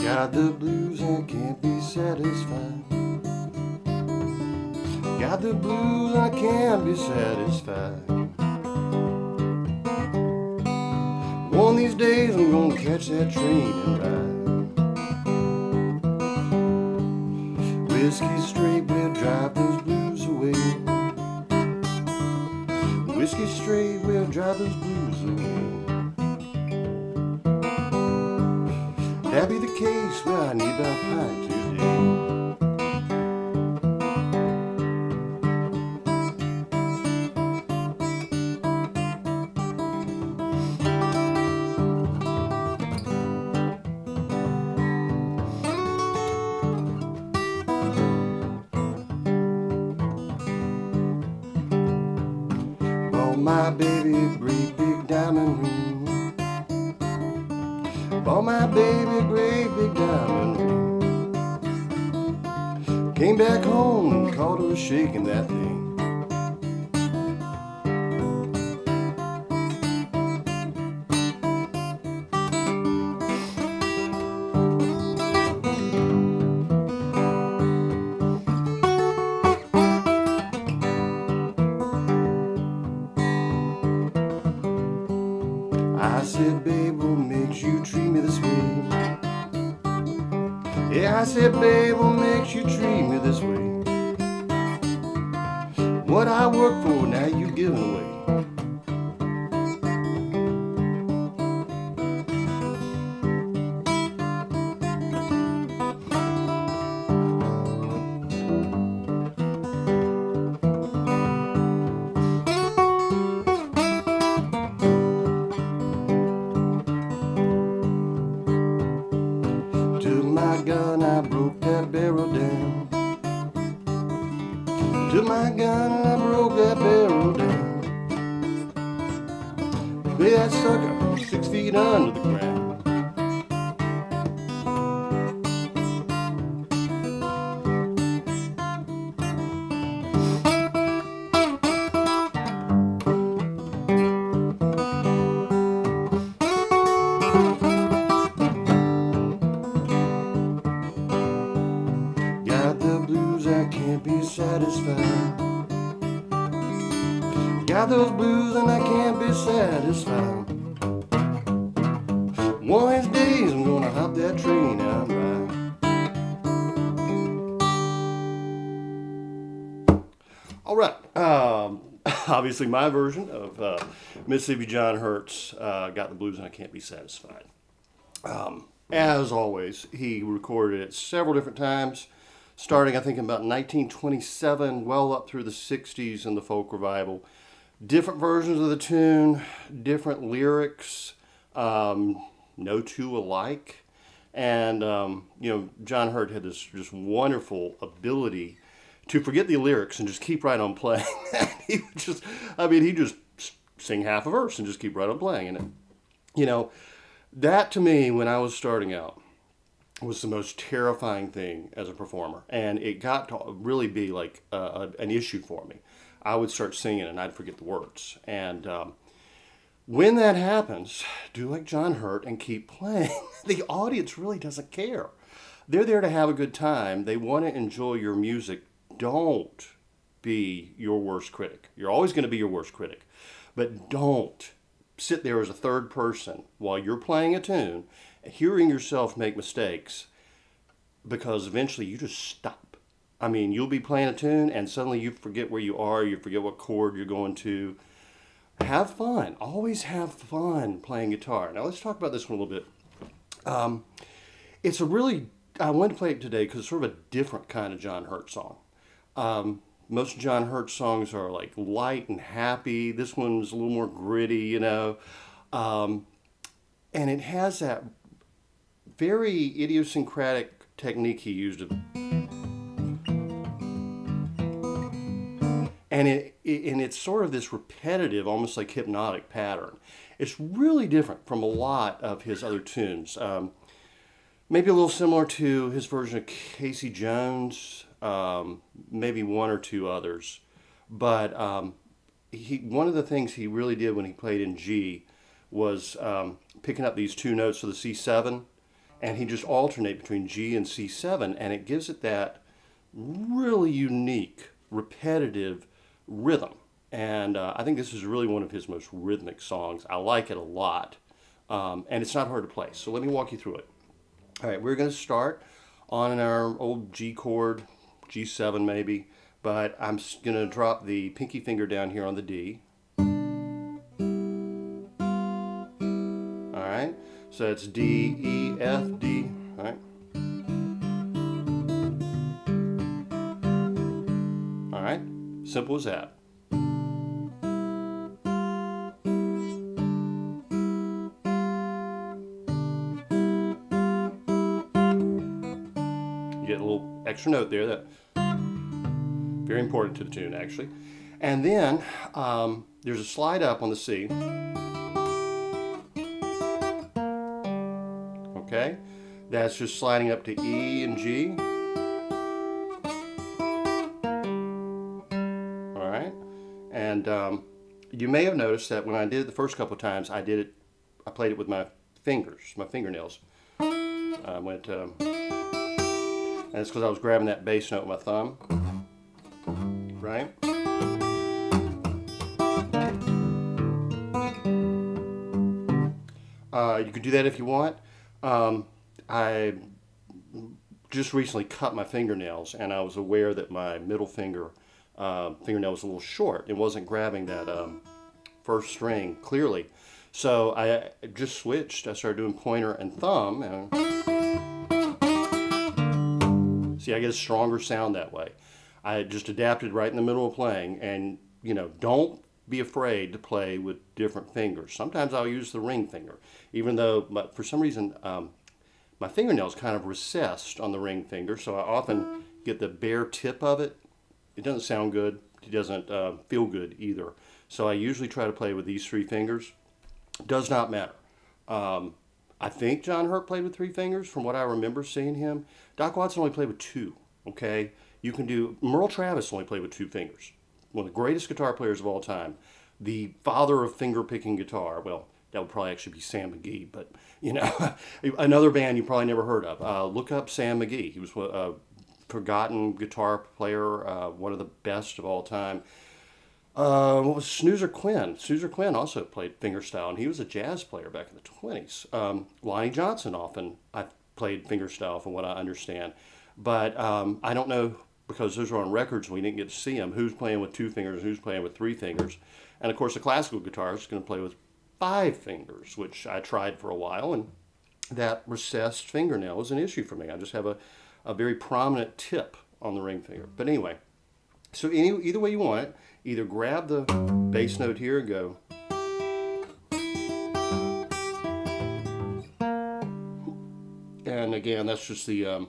Got the blues and can't be satisfied. Got the blues and I can't be satisfied. One of these days I'm gonna catch that train and ride. Whiskey straight will drive those blues away. Whiskey straight will drive those blues away. That be the case where I need about pint today. Bought my baby a great big diamond ring. Bought my baby a great big diamond ring. Came back home and caught her shaking that thing. I said, babe, what makes you treat me this way? Yeah, I said, babe, what makes you treat me this way? What I work for, now you giving away. Took my gun, I broke that barrel down. Took my gun and I broke that barrel down. Lay that sucker 6 feet under the ground. Got the blues, I can't be satisfied. Got those blues and I can't be satisfied. One of these days I'm gonna hop that train and ride. All right, obviously my version of Mississippi John Hurt's Got the Blues and I Can't Be Satisfied. As always, he recorded it several different times, starting I think in about 1927, well up through the 60s in the folk revival. Different versions of the tune, different lyrics, no two alike. And, you know, John Hurt had this just wonderful ability to forget the lyrics and just keep right on playing. He would just, I mean, he'd just sing half a verse and just keep right on playing. And, you know, that to me, when I was starting out, was the most terrifying thing as a performer. And it got to really be like an issue for me. I would start singing and I'd forget the words. And when that happens, do like John Hurt and keep playing. The audience really doesn't care. They're there to have a good time. They want to enjoy your music. Don't be your worst critic. You're always going to be your worst critic. But don't sit there as a third person while you're playing a tune, hearing yourself make mistakes, because eventually you just stop. I mean, you'll be playing a tune and suddenly you forget where you are, you forget what chord you're going to. Have fun. Always have fun playing guitar. Now let's talk about this one a little bit. It's a really, I wanted to play it today because it's sort of a different kind of John Hurt song. Most John Hurt songs are like light and happy. This one's a little more gritty, you know. And it has that very idiosyncratic technique he used. And it's sort of this repetitive, almost like hypnotic pattern. It's really different from a lot of his other tunes. Maybe a little similar to his version of Casey Jones, maybe one or two others. But one of the things he really did when he played in G was picking up these two notes for the C7 and he just alternate between G and C7, and it gives it that really unique, repetitive rhythm. And I think this is really one of his most rhythmic songs. I like it a lot, and it's not hard to play. So let me walk you through it. All right, we're going to start on our old G chord, G7 maybe, but I'm going to drop the pinky finger down here on the D. All right, so it's D, E, F, D. All right. All right, simple as that. You get a little extra note there that very important to the tune actually. And then there's a slide up on the C. Okay, that's just sliding up to E and G. All right, and you may have noticed that when I did it the first couple of times, I played it with my fingers, my fingernails. I went, and it's because I was grabbing that bass note with my thumb, right? You could do that if you want. I just recently cut my fingernails, and I was aware that my middle finger fingernail was a little short. It wasn't grabbing that first string clearly. So I just switched. I started doing pointer and thumb, and see, I get a stronger sound that way. I just adapted right in the middle of playing, and you know, don't be afraid to play with different fingers. Sometimes I'll use the ring finger, even though for some reason my fingernail's kind of recessed on the ring finger, so I often get the bare tip of it. It doesn't sound good. It doesn't feel good either. So I usually try to play with these three fingers. Does not matter. I think John Hurt played with three fingers from what I remember seeing him. Doc Watson only played with two, okay? You can do, Merle Travis only played with two fingers. One of the greatest guitar players of all time. The father of finger-picking guitar. Well, that would probably actually be Sam McGee, but, you know, another band you probably never heard of. Look up Sam McGee. He was a forgotten guitar player, one of the best of all time. What was Snoozer Quinn? Snoozer Quinn also played fingerstyle, and he was a jazz player back in the 20s. Lonnie Johnson often played fingerstyle from what I understand. But I don't know, because those are on records and we didn't get to see them, who's playing with two fingers, who's playing with three fingers. And of course a classical guitarist is going to play with five fingers, which I tried for a while, and that recessed fingernail is an issue for me. I just have a very prominent tip on the ring finger. But anyway, so either way you want it, either grab the bass note here and go. And again, that's just the,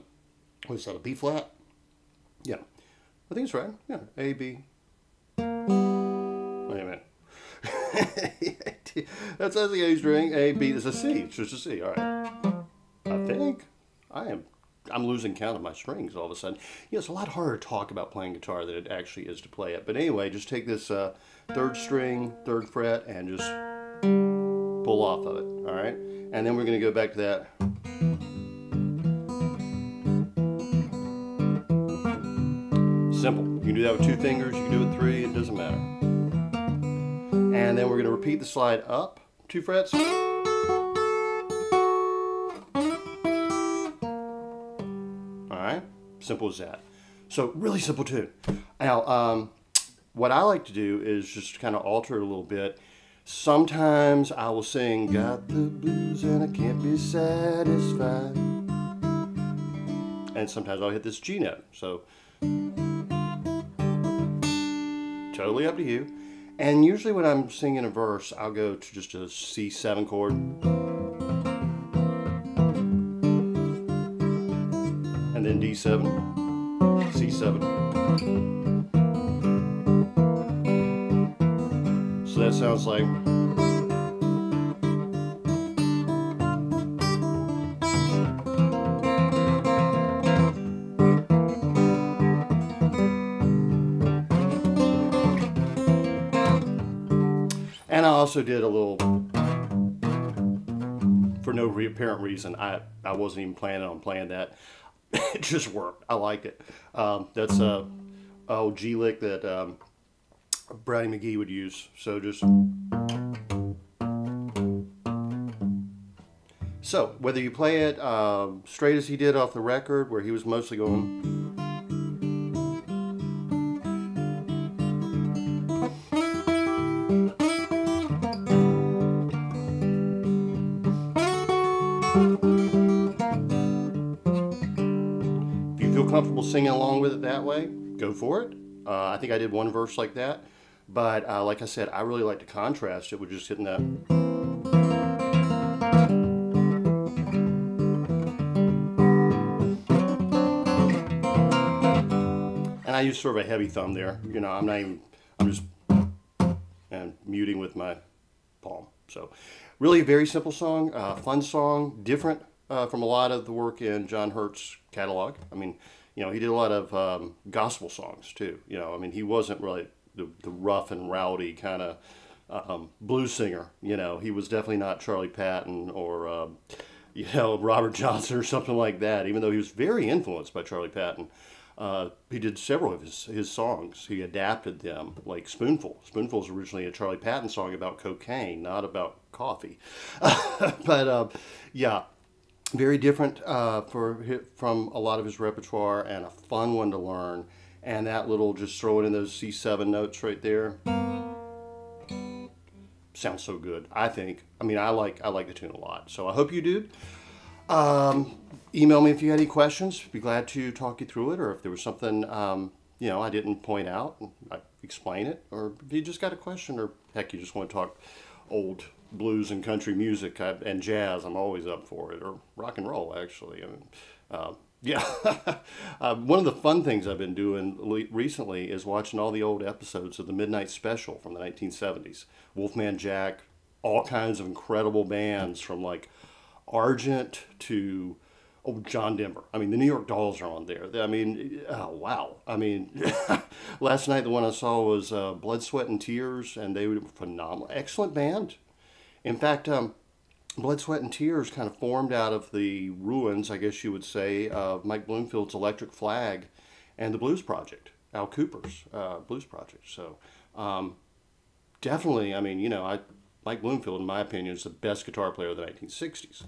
what is that, a B flat? Yeah, I think it's right. Yeah, A, B. Wait a minute. That says the A string. A, B is a C. It's just a C. All right. I think I'm losing count of my strings all of a sudden. Yeah, it's a lot harder to talk about playing guitar than it actually is to play it. But anyway, just take this third string, third fret, and just pull off of it. All right, and then we're going to go back to that. Simple. You can do that with two fingers, you can do it with three, it doesn't matter. And then we're going to repeat the slide up 2 frets. Alright, simple as that. So, really simple tune. Now, what I like to do is just kind of alter it a little bit. Sometimes I will sing, got the blues and I can't be satisfied. And sometimes I'll hit this G note. So, totally up to you. And usually when I'm singing a verse, I'll go to just a C7 chord. And then D7, C7. So that sounds like... And I also did a little, for no apparent reason. I wasn't even planning on playing that. It just worked. I liked it. That's a old G lick that Brownie McGee would use. So just so whether you play it straight as he did off the record, where he was mostly going. Comfortable singing along with it that way, go for it. I think I did one verse like that, but like I said, I really like to contrast it with just hitting that. And I use sort of a heavy thumb there. You know, I'm just and muting with my palm. So really a very simple song, fun song, different from a lot of the work in John Hurt's catalog. I mean, you know, he did a lot of gospel songs too. You know, I mean, he wasn't really the rough and rowdy kind of blues singer. You know, he was definitely not Charlie Patton or, you know, Robert Johnson or something like that, even though he was very influenced by Charlie Patton. He did several of his songs. He adapted them, like Spoonful. Spoonful is originally a Charlie Patton song about cocaine, not about coffee. But, yeah. Very different from a lot of his repertoire, and a fun one to learn. And that little, just throw it in those C7 notes right there, sounds so good. I think. I mean, I like the tune a lot. So I hope you do. Email me if you had any questions. Be glad to talk you through it, or if there was something you know, I didn't point out, I explain it. Or if you just got a question, or heck, you just want to talk old blues and country music and jazz, I'm always up for it, or rock and roll actually. I mean, yeah. One of the fun things I've been doing recently is watching all the old episodes of the Midnight Special from the 1970s. Wolfman Jack, all kinds of incredible bands from like Argent to John Denver. I mean, the New York Dolls are on there. I mean, oh, wow. I mean, last night the one I saw was Blood, Sweat, and Tears, and they were phenomenal. Excellent band. In fact, Blood, Sweat, and Tears kind of formed out of the ruins, I guess you would say, of Mike Bloomfield's Electric Flag and the Blues Project, Al Cooper's Blues Project. So definitely, I mean, you know, Mike Bloomfield, in my opinion, is the best guitar player of the 1960s.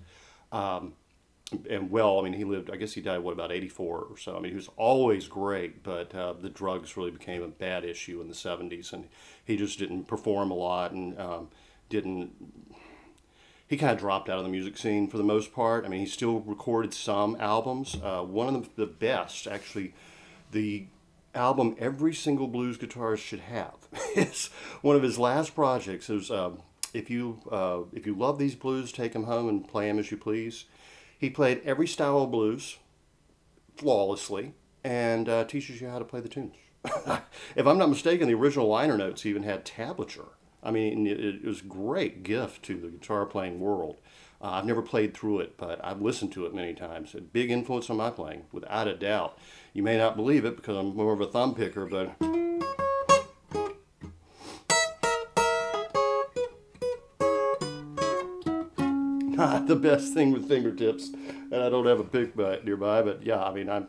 And well, I mean, he lived, I guess he died, what, about 84 or so. I mean, he was always great, but the drugs really became a bad issue in the 70s, and he just didn't perform a lot, and he kind of dropped out of the music scene for the most part. I mean, he still recorded some albums. One of the best, actually, the album every single blues guitarist should have is one of his last projects. It was, if you love these blues, take them home and play them as you please. He played every style of blues flawlessly, and teaches you how to play the tunes. If I'm not mistaken, the original liner notes even had tablature. I mean, it was a great gift to the guitar playing world. I've never played through it, but I've listened to it many times. A big influence on my playing, without a doubt. You may not believe it because I'm more of a thumb picker, but not the best thing with fingertips, and I don't have a pick nearby, but yeah, I mean, I'm...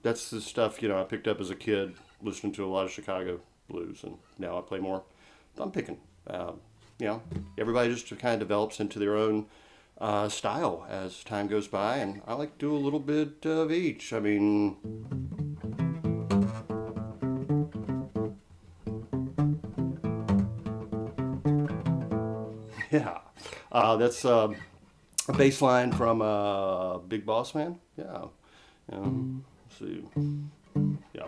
that's the stuff, you know, I picked up as a kid, listening to a lot of Chicago blues, and now I play more thumb picking. You know, everybody just kind of develops into their own style as time goes by, and I like to do a little bit of each. I mean, yeah, that's a bass line from Big Boss Man. Yeah. Let's see. Yeah.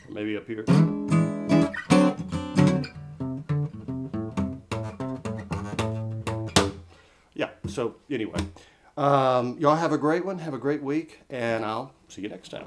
Maybe up here. Yeah, so anyway, Y'all have a great one. Have a great week, and I'll see you next time.